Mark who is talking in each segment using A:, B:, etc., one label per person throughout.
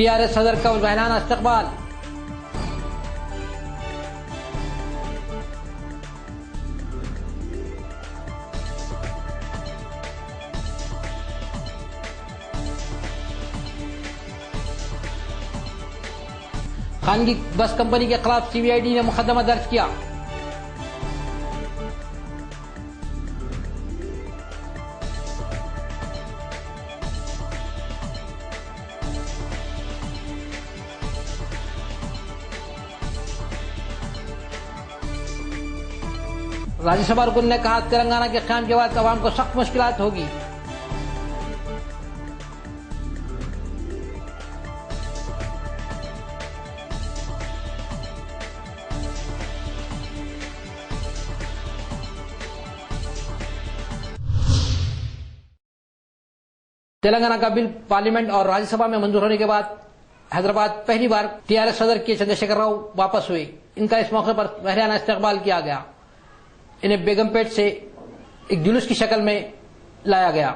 A: TRS सदर का बहराना इस्तकबाल। खानगी बस कंपनी के खिलाफ सीबीआईडी ने मुकदमा दर्ज किया। राज्यसभा रुकन ने कहा तेलंगाना के क़याम के बाद अवाम को सख्त मुश्किलात होगी। तेलंगाना का बिल पार्लियामेंट और राज्यसभा में मंजूर होने के बाद हैदराबाद पहली बार टीआरएस सदर के चंद्रशेखर राव वापस हुए। इनका इस मौके पर बहराना इस्तकबाल किया गया। इन्हें बेगमपेट से एक जुलूस की शक्ल में लाया गया।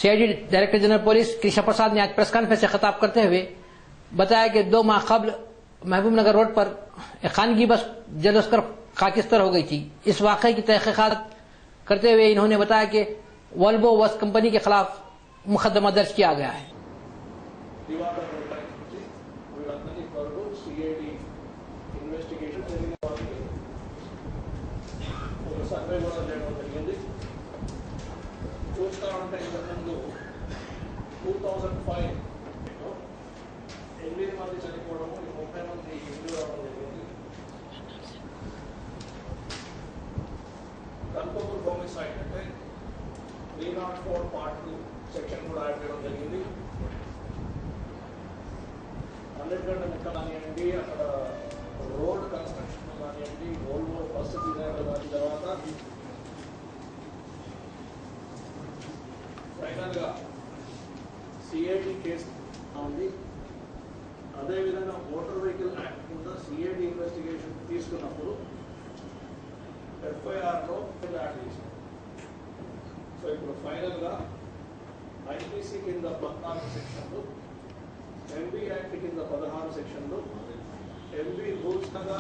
A: CID director general police Krishna Prasad ने आज प्रेस कॉन्फ्रेंस से खिताब करते हुए बताया कि 2 माह कबल महबूब नगर रोड पर एक खानगी बस जलकर खाकिस्तर हो गई थी। इस वाकये की तहकीकात करते हुए इन्होंने बताया कि वोल्वो बस कंपनी के खिलाफ मुकदमा दर्ज किया गया है।
B: కల్పపూర్ హోమిసైడ్ అంటే 304 పార్ట్ 2 సెక్షన్ కూడా యాడ్ చేయడం జరిగింది. 100 గంటల ముక్క కానివ్వండి, అక్కడ రోడ్ కన్స్ట్రక్షన్ కానివ్వండి, వోల్వో బస్సు డిజైన్ దాని తర్వాత ఫైనల్గా సిఐడి కేసు ఉంది. అదేవిధంగా మోటార్ వెహికల్ యాక్ట్ కింద సిఐడి ఇన్వెస్టిగేషన్ తీసుకున్నప్పుడు ఎఫ్ఐఆర్ లో యాడ్ చేశారు. సో ఇప్పుడు ఫైనల్ గా ఐపీసీ కింద 14 సెక్షన్లు, ఎంబీ యాక్ట్ కింద 16 సెక్షన్లు, ఎంబీ రూల్స్ గా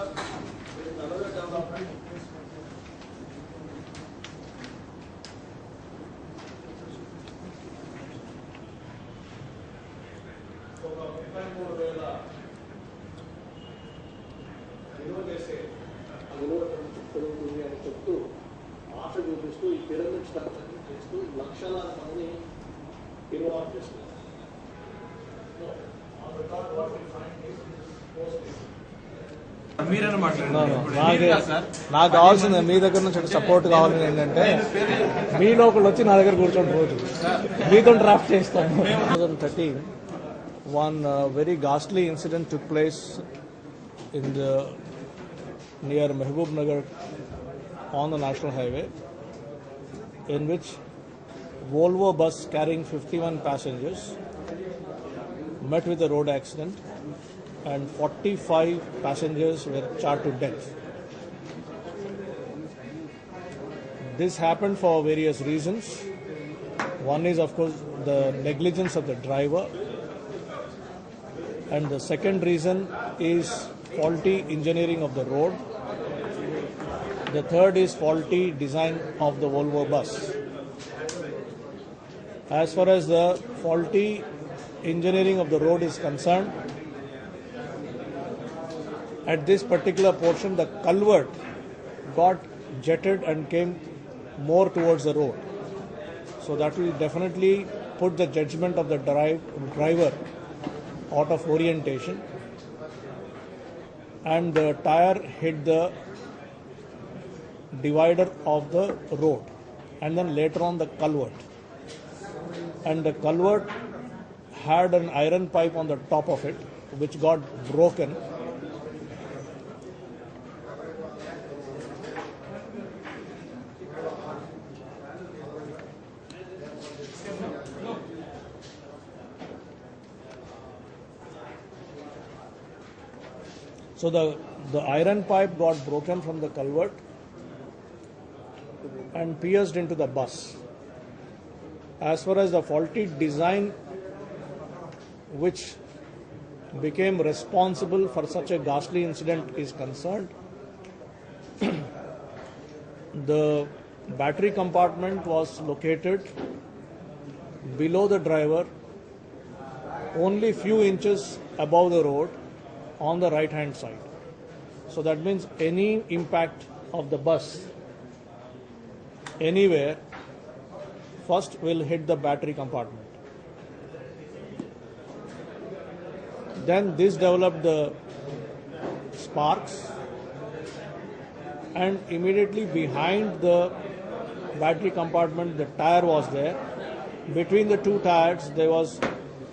B: నలభై డెవలప్మెంట్ ఒక 33,000 విలువ చేసే విలువ పెరుగుతుంది అని చెప్తూ ఆశ చూపిస్తూ ఈ పిరమిడ్ స్ట్రక్చర్ని చేస్తూ లక్షలాది మందిని ఇన్వాల్వ్ చేస్తున్నారు.
C: నాకు కావాల్సింది మీ దగ్గర నుంచి సపోర్ట్ కావాలని ఏంటంటే మీలో ఒకళ్ళు వచ్చి నా దగ్గర కూర్చోండి, రోజు మీతో డ్రాఫ్ట్ చేస్తాను. 2013 one very ghastly incident took place in the near Mehboob Nagar on the National Highway, in which Volvo bus carrying 51 passengers met with a road accident and 45 passengers were charred to death. This happened for various reasons. One is, of course, the negligence of the driver, and the second reason is faulty engineering of the road. The third is faulty design of the Volvo bus. As far as the faulty engineering of the road is concerned, at this particular portion the culvert got jetted and came more towards the road. So that will definitely put the judgment of the driver out of orientation, and the tire hit the divider of the road and then later on the culvert, and the culvert had an iron pipe on the top of it which got broken. So the iron pipe got broken from the culvert and pierced into the bus. as far as the faulty design which became responsible for such a ghastly incident is concerned, the battery compartment was located below the driver, only few inches above the road on the right hand side. So that means any impact of the bus anywhere first will hit the battery compartment. Then this developed the sparks, and immediately behind the battery compartment the tire was there. Between the two tires there was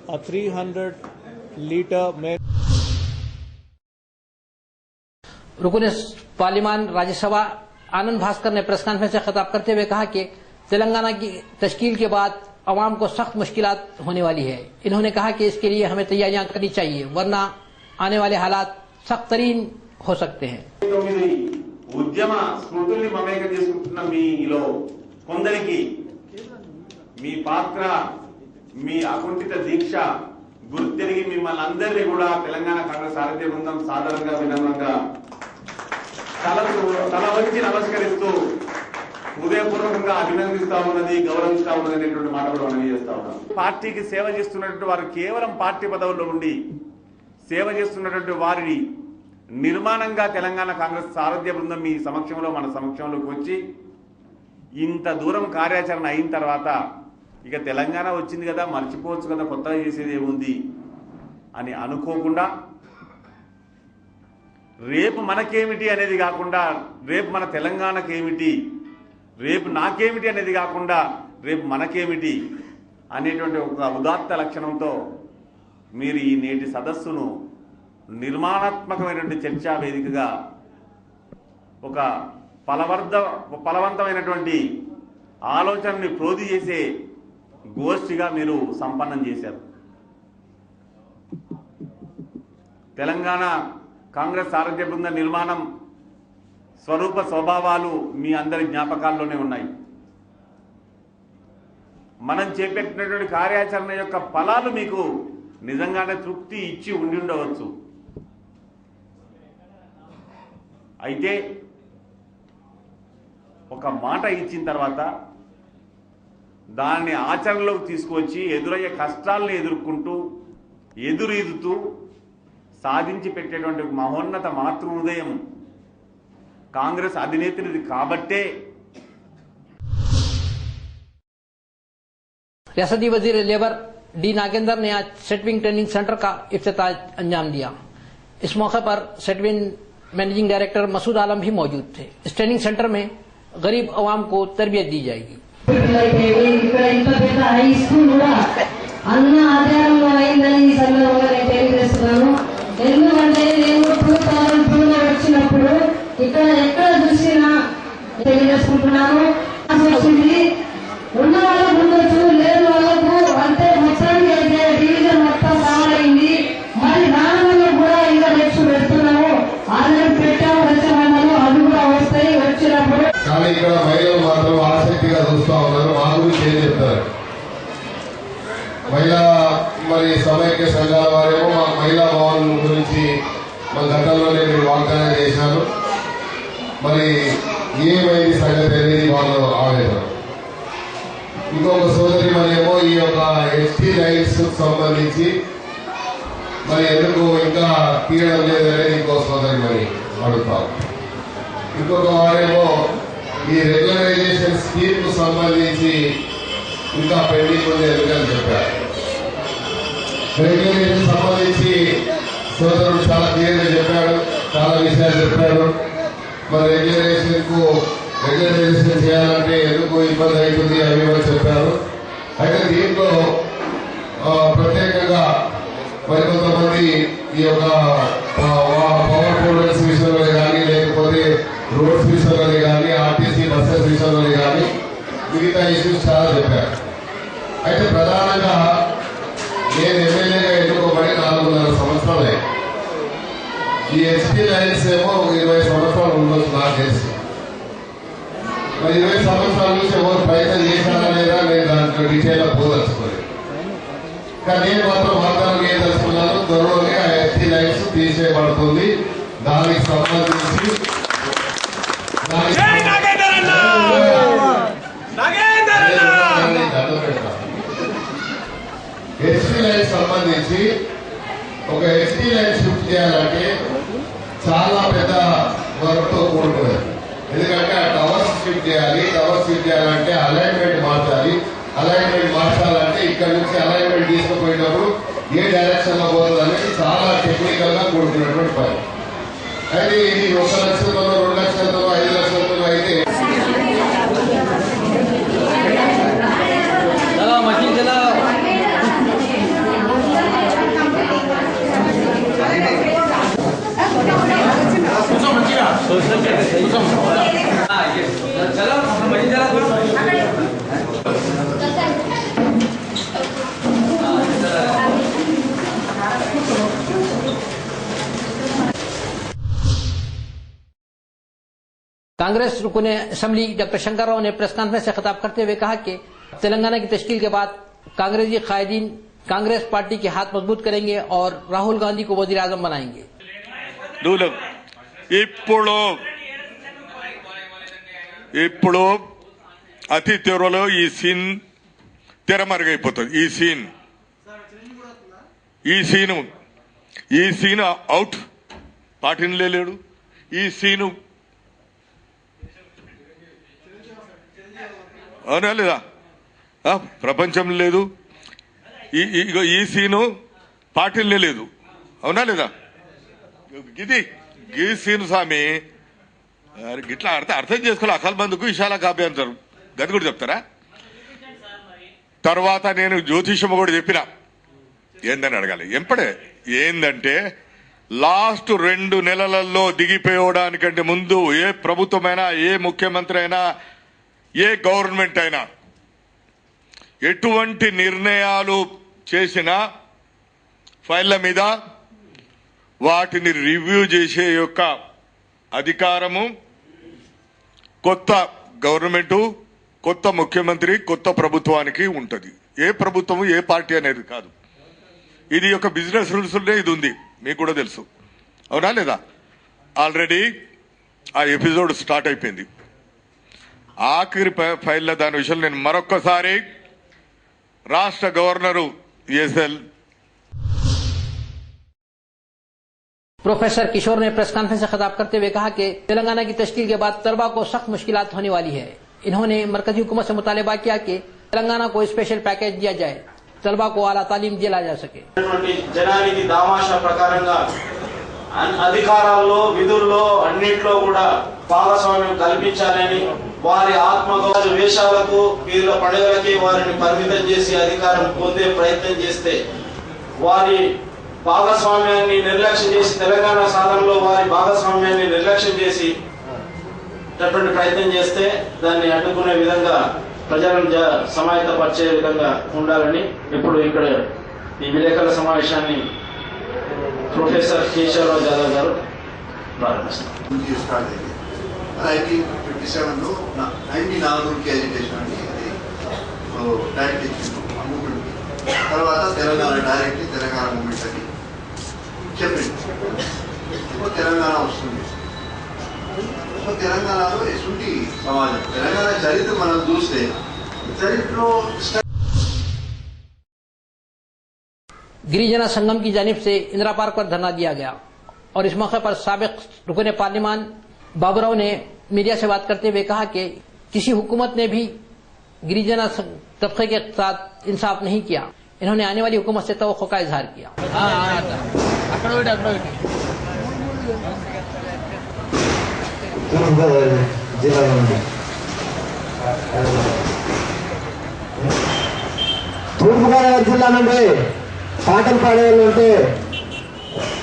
C: a 300-liter main.
A: रुकन parliament Rajya Sabha आनंद भास्कर ने press conference से खिताब करते हुए कहा कि तेलंगाना की तश्कील के बाद अवाम को सख्त मुश्किलात होने वाली है। इन्होंने कहा कि इसके लिए हमें तैयारियां करनी चाहिए, वरना आने वाले हालात सख्त तरीन हो सकते हैं।
D: ఉద్యమ స్మృతుల్ని మమేకం చేసుకుంటున్న మీలో కొందరికి మీ పాత్ర, మీ అకుంఠిత దీక్ష గుర్తెరిగి మిమ్మల్ని అందరినీ కూడా తెలంగాణ కాంగ్రెస్ సారథ్య బృందం సాధారణంగా వినమ్రంగా తల వంచి నమస్కరిస్తూ హృదయపూర్వకంగా అభినందిస్తా ఉన్నది, గౌరవిస్తా ఉన్నది అనేటువంటి మాట కూడా మనం చేస్తా ఉన్నాం. పార్టీకి సేవ చేస్తున్నటువంటి వారు కేవలం పార్టీ పదవుల్లో ఉండి సేవ చేస్తున్నటువంటి వారిని నిర్మాణంగా తెలంగాణ కాంగ్రెస్ సారథ్య బృందం మీ సమక్షంలో మన సమక్షంలోకి వచ్చి ఇంత దూరం కార్యాచరణ అయిన తర్వాత ఇక తెలంగాణ వచ్చింది కదా మర్చిపోవచ్చు కదా కొత్తగా చేసేది ఏముంది అని అనుకోకుండా రేపు మనకేమిటి అనేది కాకుండా రేపు మన తెలంగాణకి ఏమిటి, రేపు నాకేమిటి అనేది కాకుండా రేపు మనకేమిటి అనేటువంటి ఒక ఉదాత్త లక్షణంతో మీరు ఈ నేటి సదస్సును నిర్మాణాత్మకమైనటువంటి చర్చా వేదికగా ఒక ఫలవంతమైనటువంటి ఆలోచనని ప్రోధి చేసే గోష్ఠిగా మీరు సంపన్నం చేశారు. తెలంగాణ కాంగ్రెస్ సారథ్య బృంద నిర్మాణం స్వరూప స్వభావాలు మీ అందరి జ్ఞాపకాల్లోనే ఉన్నాయి. మనం చేపట్టినటువంటి కార్యాచరణ యొక్క ఫలాలు మీకు నిజంగానే తృప్తి ఇచ్చి ఉండి ఉండవచ్చు. అయితే ఒక మాట ఇచ్చిన తర్వాత దాన్ని ఆచరణలోకి తీసుకొచ్చి ఎదురయ్యే కష్టాలను ఎదుర్కొంటూ ఎదురీదుతూ సాధించి పెట్టేటువంటి మహోన్నత మాతృ హృదయం కాంగ్రెస్ అధినేత్రిది కాబట్టే
A: रियासती वजीर लेबर डी नागेंद्र ने आज सेटविंग ट्रेनिंग सेंटर का इफ्तिताह अंजाम दिया। इस मौके पर सेटविंग मैनेजिंग डायरेक्टर मसूद आलम भी मौजूद थे। इस ट्रेनिंग सेंटर में गरीब अवाम को तरबियत दी जाएगी।
E: కానీ ఇక్కడ మహిళలు మాత్రం ఆసక్తిగా చూస్తూ ఉన్నారు. మా గురించి ఏం చెప్తారు? మహిళా మరి సమైక్య సంఘాల వారేమో మా మహిళా భవన్ గురించి మా గతంలోనే మీరు వాగ్దానం చేశారు. మరి ఏమైంది సంగతి అనేది వాళ్ళు ఆవేదన. ఇంకొక సోదరి మరేమో ఈ యొక్క ఎస్టీ లైన్స్ సంబంధించి మరి ఎందుకు ఇంకా తీయడం లేదనేది ఇంకో సోదరి మరి అడుగుతాం. ఇంకొక వారేమో ఈ రెగ్యులరైజేషన్ స్కీమ్ కు సంబంధించి ఇంకా పెండింగ్ ఉంది ఎందుకని చెప్పారు. రెగ్యులరైజేషన్ సంబంధించి సోదరుడు చాలా క్లియర్ గా చెప్పాడు, చాలా విషయాలు చెప్పాడు. మరి రెగ్యులరైజేషన్ చేయాలంటే ఎందుకు ఇబ్బంది అవుతుంది అవి కూడా చెప్పారు. అయితే దీంట్లో ప్రత్యేకంగా మరికొంతమంది ఈ యొక్క పవర్ పోల్స్ విషయంలో కానీ లేకపోతే రోడ్స్ విషయంలో కానీ ఆర్టీసీ బస్సెస్ విషయంలో కానీ మిగతా ఇష్యూస్ చాలా చెప్పారు. అయితే ప్రధానంగా నేను ఎమ్మెల్యేగా ఎన్నుకోబడి 4.5 సంవత్సరాలే. ఈ ఎస్టీ లైన్స్ ఏమో 20 సంవత్సరాలు ఉండొచ్చు నాకు తెలిసి. మరి 20 సంవత్సరాల నుంచి ఎవరు ప్రయత్నం చేశారా లేదా నేను దాంట్లో డీటెయిల్ పోదలుచుకోలేదు. కానీ నేను మాత్రం వాగ్దానం చేయదలుచుకున్నాను, త్వరలోనే ఆ ఎస్టీ లైన్స్ తీసేయబడుతుంది. దానికి సంబంధించి ఎస్టీ లైన్ సంబంధించి ఒక ఎస్టీ లైన్ షిఫ్ట్ చేయాలంటే చాలా పెద్ద వర్క్తో కూడుకున్నది. ఎందుకంటే ఆ టవర్స్ షిఫ్ట్ చేయాలి, టవర్స్ షిఫ్ట్ చేయాలంటే అలైన్మెంట్ మార్చాలి, అలైన్మెంట్ మార్చాలంటే ఇక్కడ నుంచి అలైన్మెంట్ తీసుకుపోయినప్పుడు ఏ డైరెక్షన్ లో పోతుంది అనేది చాలా టెక్నికల్ గా కూడుకున్నటువంటి పని. అయితే ఇది 1 లక్షలతోనో 2 లక్షలతోనో 5 లక్షలతోనో అయితే
A: कांग्रेस रुकन असेंबली डॉक्टर शंकर राव ने प्रेस कॉन्फ्रेंस से खिताब करते हुए कहा कि तेलंगाना की तश्कील के बाद कांग्रेसी कायदीन कांग्रेस पार्टी के हाथ मजबूत करेंगे और राहुल गांधी को वजीर आजम बनाएंगे.
F: ఇప్పుడు అతి త్వరలో ఈ సీన్ తెరమరుగైపోతుంది. ఈ సీన్ అవుట్, పార్టీని లేడు. ఈ సీను అవునా లేదా, ప్రపంచం లేదు. ఈ సీను పార్టీలనే లేదు, అవునా లేదా. ఈ సీను స్వామి గిట్లా అర్థం చేసుకోవాలి. అసలు బంధుకు విశాల కాపీ అంటారు, గది కూడా చెప్తారా. తర్వాత నేను జ్యోతిషం కూడా చెప్పిన ఏందని అడగాలి. ఎంపడే ఏందంటే లాస్ట్ 2 నెలలలో దిగిపోవడానికంటే ముందు ఏ ప్రభుత్వమైనా, ఏ ముఖ్యమంత్రి అయినా, ఏ గవర్నమెంట్ అయినా ఎటువంటి నిర్ణయాలు చేసినా ఫైళ్ల మీద వాటిని రివ్యూ చేసే యొక్క అధికారము కొత్త గవర్నమెంటు, కొత్త ముఖ్యమంత్రి, కొత్త ప్రభుత్వానికి ఉంటది. ఏ ప్రభుత్వము ఏ పార్టీ అనేది కాదు. ఇది ఒక బిజినెస్ రూల్స్లోనే ఇది ఉంది, మీకు కూడా తెలుసు, అవునా లేదా. ఆల్రెడీ ఆ ఎపిసోడ్ స్టార్ట్ అయిపోయింది. ఆఖరి ఫైళ్ల దాని విషయంలో నేను మరొక్కసారి రాష్ట్ర గవర్నరు ఎస్ఎల్
A: प्रोफेसर किशोर ने प्रेस कॉन्फ्रेंस से खिताब करते हुए कहा कि तेलंगाना की तश्कील के बाद तलबा को सख्त मुश्किलात होने वाली है. इन्होंने मरकजी हुकूमत से मुतालबा किया कि तेलंगाना को स्पेशल पैकेज दिया जाए, तलबा को आला तालीम दिया जा सके.
G: జనానికి దామాషా ప్రకారంగా అధికారాల్లో, విధుల్లో అన్నింటిలో కూడా భాగస్వామ్యం కల్పించాలని, వారి ఆత్మగౌరవ వేషాలకు, వీళ్ళ పండుగలకి వారిని పరిమితం చేసి అధికారం పొందే ప్రయత్నం చేస్తే, వారి భాగస్వామ్యాన్ని నిర్లక్ష్యం చేసి, తెలంగాణ సాధనలో వారి భాగస్వామ్యాన్ని నిర్లక్ష్యం చేసి ప్రయత్నం చేస్తే దాన్ని అడ్డుకునే విధంగా, ప్రజలను సమాయత్తపరిచే విధంగా ఉండాలని ఇప్పుడు ఇక్కడ ఈ విలేకరుల సమావేశాన్ని ప్రొఫెసర్ కేశవరావు జాదవ్ గారు ప్రారంభిస్తారు.
H: 1957లో 94కి ఎడ్యుకేషన్ అని డైరెక్ట్ ఇచ్చింది మూమెంట్. తర్వాత తెలంగాణ డైరెక్ట్లీ తెలంగాణ మూమెంట్ అని చెప్పింది. ఇప్పుడు తెలంగాణ వస్తుంది. ఇప్పుడు తెలంగాణలో ఎటువంటి సమాజం, తెలంగాణ చరిత్ర మనం చూస్తే చరిత్రలో
A: गिरिजना संगम की जानिब से इंदिरा पार्क पर धरना दिया गया और इस मौके पर साबिक रुकन पार्लिमान बाबूराव ने मीडिया से बात करते हुए कहा कि किसी हुकूमत ने भी गिरिजना तबके के साथ इंसाफ नहीं किया. इन्होंने आने वाली हुकूमत से तवक्को का इजहार किया.
I: తూర్పుగోదావరి జిల్లా నుండి పాటలు పాడేవాళ్ళు ఉంటే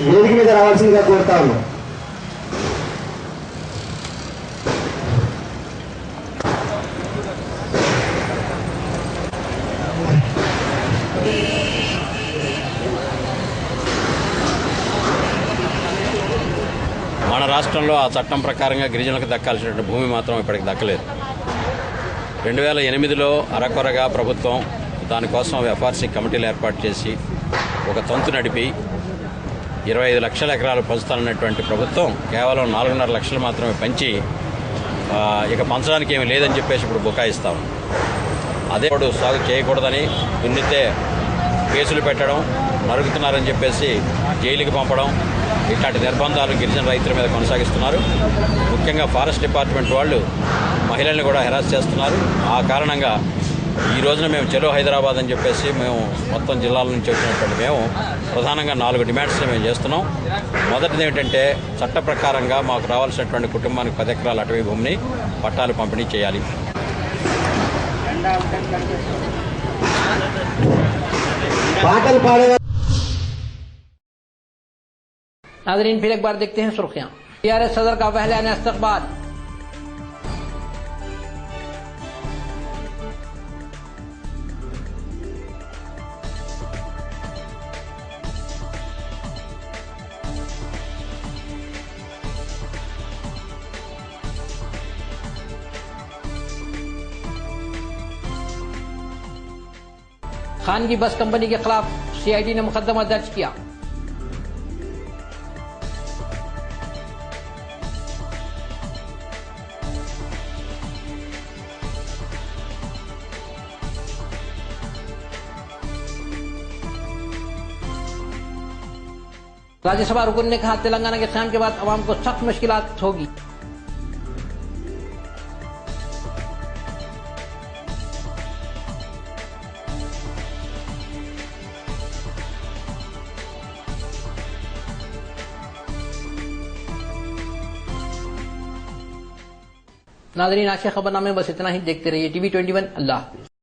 I: వేదిక మీద రావాల్సిందిగా కోరుతాము.
J: మన రాష్ట్రంలో ఆ చట్టం ప్రకారంగా గిరిజనులకు దక్కాల్సినటువంటి భూమి మాత్రం ఇప్పటికి దక్కలేదు. 2008లో అరకొరగా ప్రభుత్వం దానికోసం ఎఫ్ఆర్సీ కమిటీలు ఏర్పాటు చేసి ఒక తంతు నడిపి 25 లక్షల ఎకరాలు పంచుతానన్నటువంటి ప్రభుత్వం కేవలం 4.5 లక్షలు మాత్రమే పంచి ఇక పంచడానికి ఏమీ లేదని చెప్పేసి ఇప్పుడు బుకాయిస్తాం. అదే ఇప్పుడు సాగు చేయకూడదని దున్నితే కేసులు పెట్టడం, నరుగుతున్నారని చెప్పేసి జైలుకి పంపడం, ఇట్లాంటి నిర్బంధాలు గిరిజన రైతుల మీద కొనసాగిస్తున్నారు. ముఖ్యంగా ఫారెస్ట్ డిపార్ట్మెంట్ వాళ్ళు మహిళల్ని కూడా హెరాస్ చేస్తున్నారు. ఆ కారణంగా ఈ రోజున మేము చలో హైదరాబాద్ అని చెప్పేసి మేము మొత్తం జిల్లాల నుంచి వచ్చినటువంటి మేము ప్రధానంగా 4 డిమాండ్స్ని మేము చేస్తున్నాం. మొదటిది ఏంటంటే చట్ట ప్రకారంగా మాకు రావాల్సినటువంటి కుటుంబానికి 10 ఎకరాల అటవీ భూమిని పట్టాలు పంపిణీ చేయాలి.
A: नाज़रीन फिर एक बार देखते हैं सुर्खियां। टीआरएस सदर का वहलाना इस्तकबाल। खानगी बस कंपनी के खिलाफ सीआईडी ने मुकदमा दर्ज किया। राज्यसभा रुकन ने कहा तेलंगाना के क़याम के बाद अवाम को सख्त मुश्किलात होगी। नाज़रीन आज के खबरनामे में बस इतना ही। देखते रहिए TV 21। अल्लाह हाफ़िज़।